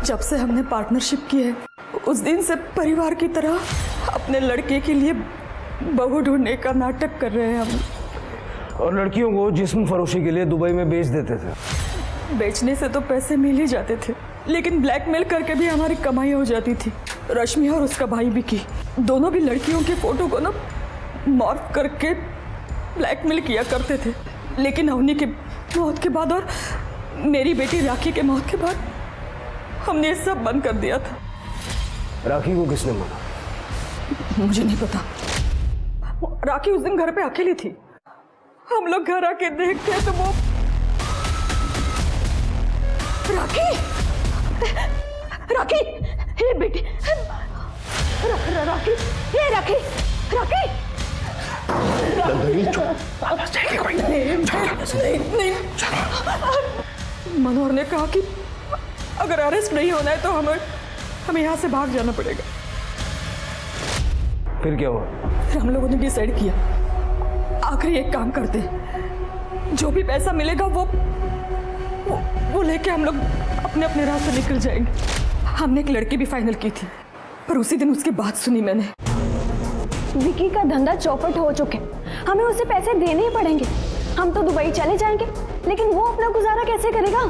जब से हमने पार्टनरशिप की है, उस दिन से परिवार की तरह अपने लड़के के लिए बहू ढूंढने का नाटक कर रहे हैं हम। और लड़कियों को जिस्म फरोशी के लिए दुबई में बेच देते थे। बेचने से तो पैसे मिल ही जाते थे, लेकिन ब्लैकमेल करके भी हमारी कमाई हो जाती थी। रश्मि और उसका भाई विकी दोनों भी लड़कियों की फोटो को ना मॉर्फ करके ब्लैकमेल किया करते थे। लेकिन अवनी के मौत के बाद और मेरी बेटी राखी के मौत के बाद हमने ये सब बंद कर दिया था। राखी को किसने मारा? मुझे नहीं पता। राखी उस दिन घर पे अकेली थी। हम लोग घर आके देखते तो वो राखी राखी हे बेटी राखी ये राखी राखी मनोहर ने कहा कि अगर अरेस्ट नहीं होना है तो हमें यहाँ से भाग जाना पड़ेगा। फिर क्या हुआ? हम लोगों ने डिसाइड किया, आखिरी एक काम करते, जो भी पैसा मिलेगा वो लेके हम लोग अपने अपने रास्ते निकल जाएंगे। हमने एक लड़की भी फाइनल की थी, पर उसी दिन उसकी बात सुनी मैंने। विकी का धंधा चौपट हो चुके, हमें उसे पैसे देने ही पड़ेंगे। हम तो दुबई चले जाएंगे, लेकिन वो अपना गुजारा कैसे करेगा?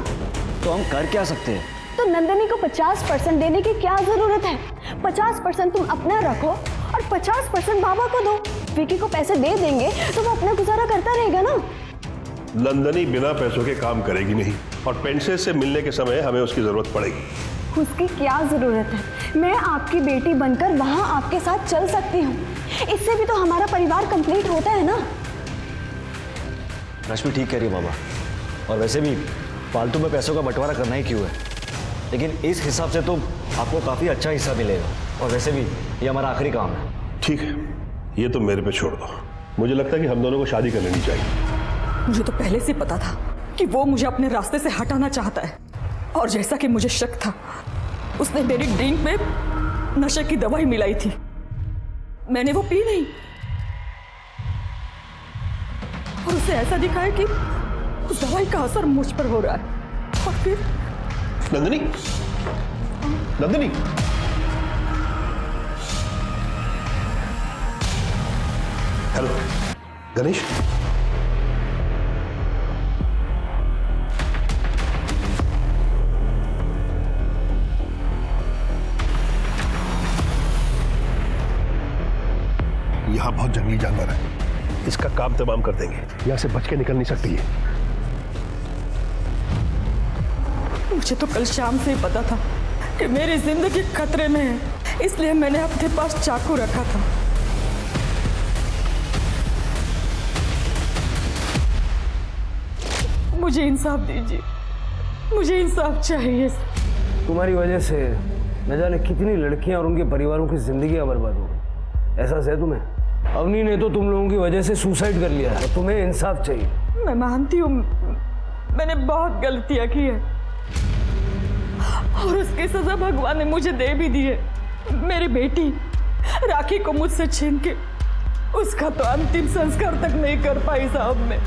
तो हम कर क्या सकते हैं? तो नंदिनी को 50% देने की क्या जरूरत है? 50% तुम अपना रखो और 50% बाबा को दो। विकी को पैसे दे देंगे तो वो अपना गुजारा करता रहेगा ना। नंदिनी बिना पैसों के काम करेगी नहीं, और पेंशन से मिलने के समय हमें उसकी जरूरत पड़ेगी। उसकी क्या जरूरत है? मैं आपकी बेटी बनकर वहां आपके साथ चल सकती हूँ। इससे भी तो हमारा परिवार कंप्लीट होता है ना। रश्मि ठीक कह रही है बाबा, और वैसे भी फालतू में पैसों का बंटवारा करना ही क्यों है? लेकिन इस हिसाब से तो आपको काफी अच्छा हिस्सा मिलेगा, और वैसे भी ये हमारा आखिरी काम है। ठीक है, ये तो मेरे पे छोड़ दो। मुझे लगता है कि हम दोनों को शादी कर लेनी चाहिए। मुझे तो पहले से पता था कि वो मुझे अपने रास्ते से हटाना चाहता है, और जैसा कि मुझे शक था, उसने मेरी ड्रिंक में नशे की दवाई मिलाई थी। मैंने वो पी नहीं और उसे ऐसा दिखा है कि उस दवाई का असर मुझ पर हो रहा है। और फिर नंदिनी, नंदिनी, हेलो गणेश, यहाँ बहुत जंगली जानवर है, इसका काम तमाम कर देंगे। यहाँ से बच के निकल नहीं सकती है। मुझे तो कल शाम से ही पता था कि मेरी जिंदगी खतरे में है, इसलिए मैंने अपने पास चाकू रखा था। मुझे इंसाफ दीजिए, मुझे इंसाफ चाहिए। तुम्हारी वजह से न जाने कितनी लड़कियां और उनके परिवारों की जिंदगियां बर्बाद हो गई। एहसास है तुम्हें? अवनी ने तो तुम लोगों की वजह से सुसाइड कर लिया है। तुम्हें इंसाफ चाहिए। मैं मानती हूँ मैंने बहुत गलतियां की है और उसकी सजा भगवान ने मुझे दे भी दी है। मेरी बेटी राखी को मुझसे छीन के उसका तो अंतिम संस्कार तक नहीं कर पाई साहब मैं।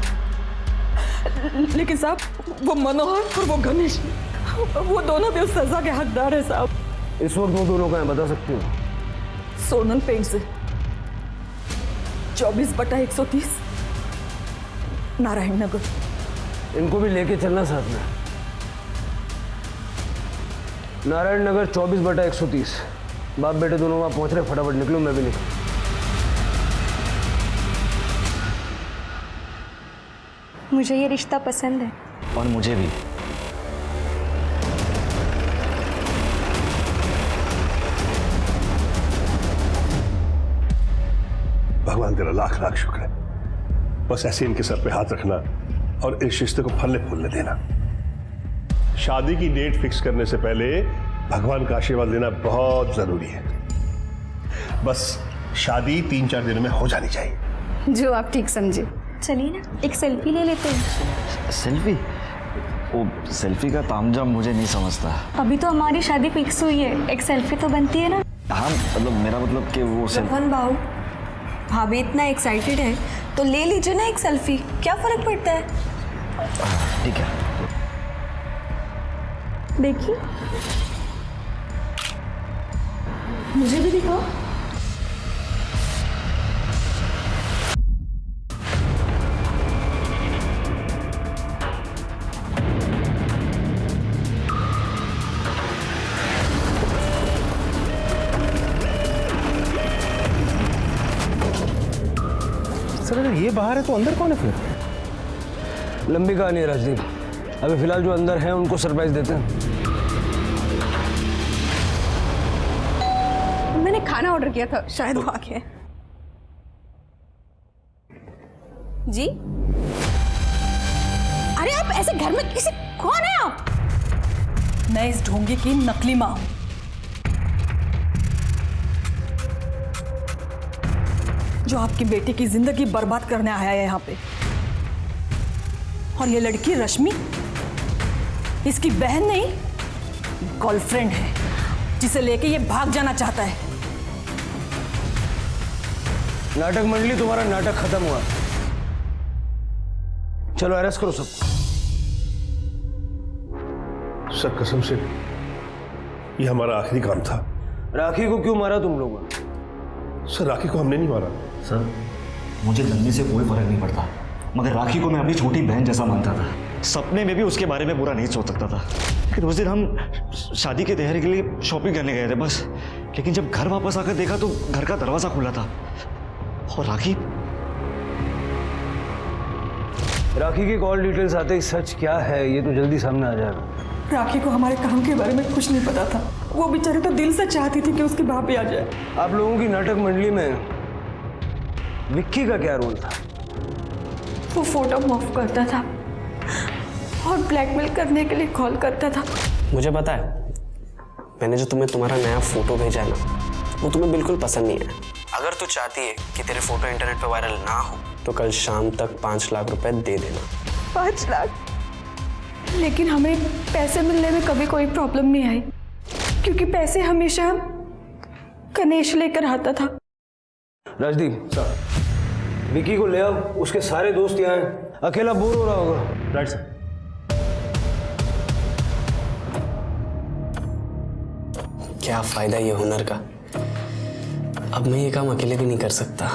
लेकिन साहब, वो मनोहर और वो गणेश, वो दोनों भी उस सजा के हकदार है साहब। इस वक्त वो दोनों कहाँ बता सकती हो? सोनल पेंट से 24/130 नारायण नगर। इनको भी लेके चलना साथ में। नारायण नगर 24/130। बाप बेटे दोनों वहां पहुंच रहे। फटाफट निकलो, मैं भी निकलूं। मुझे ये रिश्ता पसंद है। और मुझे भी। भगवान तेरा लाख लाख शुक्र है। बस ऐसे इनके सर पे हाथ रखना और इस रिश्ते को फलने फूलने देना। शादी की डेट फिक्स करने से पहले भगवान का आशीर्वाद लेना बहुत जरूरी है। बस शादी 3-4 दिन में हो जानी चाहिए। जो आप ठीक समझे। चलिए ना, एक सेल्फी ले लेते हैं। सेल्फी? वो सेल्फी का तामझाम मुझे नहीं समझता। अभी तो हमारी शादी फिक्स हुई है, एक सेल्फी तो बनती है ना। हाँ, मतलब मेरा मतलब कि वो रोहन बाबू, भाभी इतना एक्साइटेड है तो ले लीजिए ना एक सेल्फी, क्या फर्क पड़ता है। ठीक है, देखिए, मुझे भी दिखाओ। सर अगर ये बाहर है तो अंदर कौन है फिर? लंबी कहानी है राजदीप। अभी फिलहाल जो अंदर हैं उनको सरप्राइज देते हैं। मैंने खाना ऑर्डर किया था, शायद वो आ गया। जी? अरे आप ऐसे घर में किसी, कौन है आप? मैं इस ढोंगी की नकली मां हूं। जो आपकी बेटी की जिंदगी बर्बाद करने आया है यहाँ पे। और ये लड़की रश्मि इसकी बहन नहीं, गर्लफ्रेंड है, जिसे लेके ये भाग जाना चाहता है। नाटक मंडली, तुम्हारा नाटक खत्म हुआ। चलो अरेस्ट करो सब। सर कसम से ये हमारा आखिरी काम था। राखी को क्यों मारा तुम लोगों ने? सर राखी को हमने नहीं मारा। सर मुझे नंदी से कोई फर्क नहीं पड़ता, मगर राखी को मैं अपनी छोटी बहन जैसा मानता था। सपने में भी उसके बारे में बुरा नहीं सोच सकता था। लेकिन उस दिन हम शादी की तैयारी के लिए शॉपिंग करने गए थे बस। लेकिन जब घर वापस आकर देखा तो घर का दरवाजा खुला था और राखी की कॉल डिटेल्स आते ही सच क्या है ये तो जल्दी सामने आ जाएगा। राखी को हमारे काम के बारे में कुछ नहीं पता था। वो बेचारी तो दिल से चाहती थी कि उसकी भाभी आ जाए। आप लोगों की नाटक मंडली में विक्की का क्या रोल था? वो फोटो मूव करता था और ब्लैकमेल करने के लिए कॉल करता था। मुझे पता है, मैंने जो तुम्हें तुम्हारा नया फोटो भेजा है ना, वो तुम्हें बिल्कुल पसंद नहीं है। अगर तू चाहती है कि तेरे फोटो इंटरनेट पे वायरल ना हो तो कल शाम तक 5 लाख रुपए दे देना। 5 लाख? लेकिन हमें पैसे मिलने में कभी कोई प्रॉब्लम नहीं आई, क्योंकि पैसे हमेशा गणेश लेकर आता था। राजदीप सर, विकी को ले आओ, उसके सारे दोस्त यहाँ हैं, अकेला बोर हो रहा होगा। Right sir. क्या फायदा ये हुनर का, अब मैं ये काम अकेले भी नहीं कर सकता।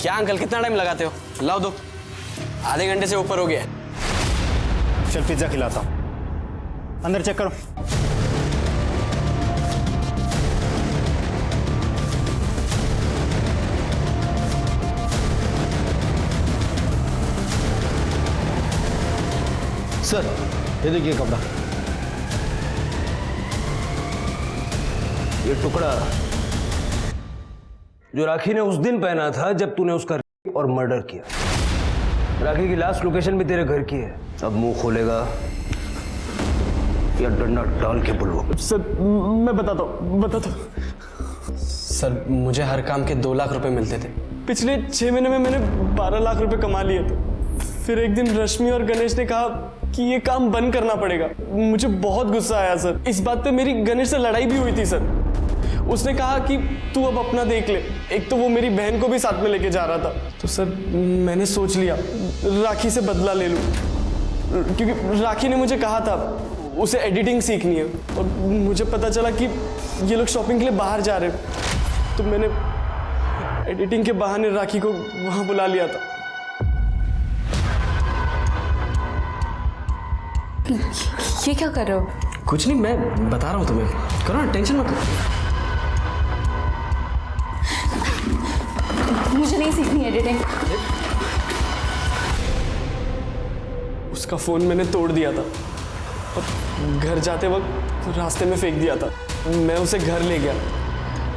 क्या अंकल, कितना टाइम लगाते हो? लाओ दो, आधे घंटे से ऊपर हो गया। चल पिज्जा खिलाता हूं, अंदर चेक करो। सर ये देखिए कपड़ा, ये टुकड़ा जो राखी ने उस दिन पहना था जब तूने उसका रेप और मर्डर किया। राखी की लास्ट लोकेशन भी तेरे घर की है। अब मुंह खोलेगा या डंडा डाल के बुलवा। सर मैं बताता हूँ। सर मुझे हर काम के 2 लाख रुपए मिलते थे। पिछले 6 महीने में मैंने 12 लाख रुपए कमा लिए थे। फिर एक दिन रश्मि और गणेश ने कहा कि ये काम बंद करना पड़ेगा। मुझे बहुत गुस्सा आया सर। इस बात पे मेरी गणेश से लड़ाई भी हुई थी सर। उसने कहा कि तू अब अपना देख ले। एक तो वो मेरी बहन को भी साथ में लेके जा रहा था। तो सर मैंने सोच लिया राखी से बदला ले लूं, क्योंकि राखी ने मुझे कहा था उसे एडिटिंग सीखनी है और मुझे पता चला कि ये लोग शॉपिंग के लिए बाहर जा रहे हैं। तो मैंने एडिटिंग के बहाने राखी को वहां बुला लिया था। ये क्या कर रहे हो? कुछ नहीं, मैं बता रहा हूँ तुम्हें। करो ना, टेंशन मत लो। मुझे नहीं सीखनी एडिटिंग। उसका फोन मैंने तोड़ दिया था और घर जाते वक्त रास्ते में फेंक दिया था। मैं उसे घर ले गया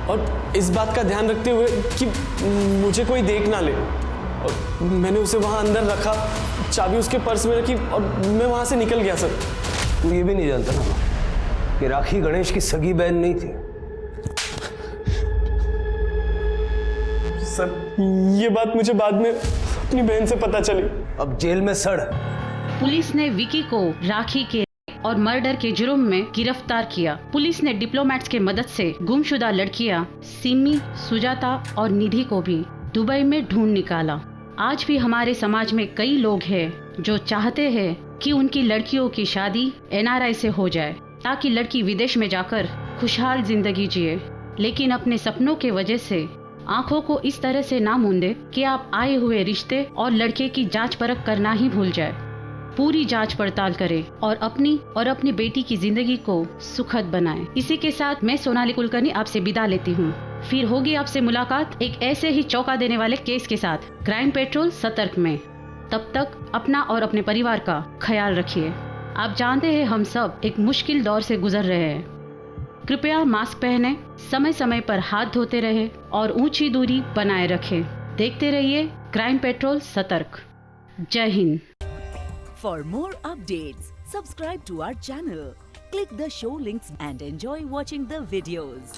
और इस बात का ध्यान रखते हुए कि मुझे कोई देख ना ले, और मैंने उसे वहां अंदर रखा, चाबी उसके पर्स में रखी और मैं वहां से निकल गया सर। तू ये भी नहीं जानता ना कि राखी गणेश की सगी बहन नहीं थी? सर ये बात मुझे बाद में अपनी बहन से पता चली। अब जेल में सड़। पुलिस ने विकी को राखी के और मर्डर के जुर्म में गिरफ्तार किया। पुलिस ने डिप्लोमेट्स के मदद से गुमशुदा लड़कियां सिमी, सुजाता और निधि को भी दुबई में ढूंढ निकाला। आज भी हमारे समाज में कई लोग हैं जो चाहते हैं कि उनकी लड़कियों की शादी NRI से हो जाए ताकि लड़की विदेश में जाकर खुशहाल जिंदगी जिए, लेकिन अपने सपनों के वजह से आंखों को इस तरह से ना मूंदे कि आप आए हुए रिश्ते और लड़के की जांच परख करना ही भूल जाए। पूरी जांच पड़ताल करें और अपनी बेटी की जिंदगी को सुखद बनाएं। इसी के साथ मैं सोनाली कुलकर्णी आपसे विदा लेती हूँ। फिर होगी आपसे मुलाकात एक ऐसे ही चौंका देने वाले केस के साथ क्राइम पेट्रोल सतर्क में। तब तक अपना और अपने परिवार का ख्याल रखिए। आप जानते हैं हम सब एक मुश्किल दौर से गुजर रहे हैं। कृपया मास्क पहने, समय समय पर हाथ धोते रहे और ऊंची दूरी बनाए रखें। देखते रहिए क्राइम पेट्रोल सतर्क। जय Hind. For more updates, subscribe to our channel, click the show links and enjoy watching the videos.